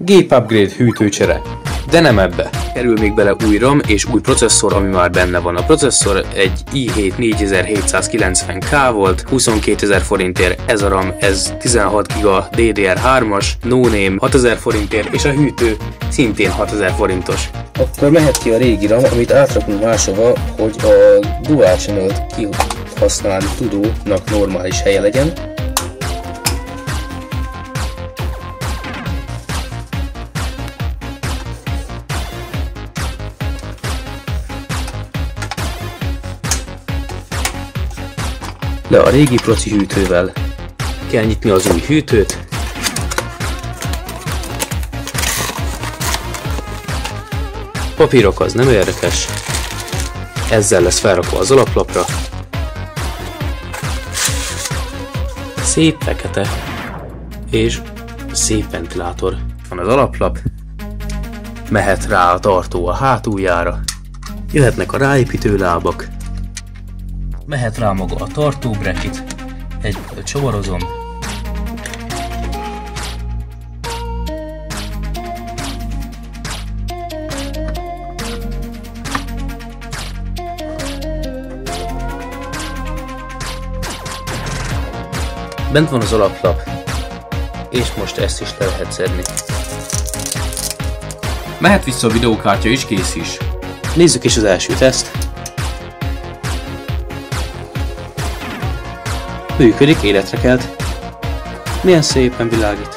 Gép upgrade hűtőcsere. De nem ebbe. Kerül még bele új RAM és új processzor, ami már benne van. A processzor egy i7 4790K volt, 22 000 forintért. Ez a RAM, ez 16 GB DDR3-as, no name 6000 forintért, és a hűtő szintén 6000 forintos. Akkor mehet ki a régi RAM, amit átrakunk máshova, hogy a Dual Channel-t kihasználni tudónak normális helye legyen. Le a régi proci hűtővel kell nyitni az új hűtőt. Papírok az nem érdekes. Ezzel lesz felrakva az alaplapra. Szép fekete és szép ventilátor van az alaplap. Mehet rá a tartó a hátuljára. Jöhetnek a ráépítő lábak. Mehet rá maga a tartó bracket, egy csavarozom. Bent van az alaplap, és most ezt is le lehet szedni. Mehet vissza a videókártya és kész is. Nézzük is az első teszt. Működik, életre kelt. Milyen szépen világít.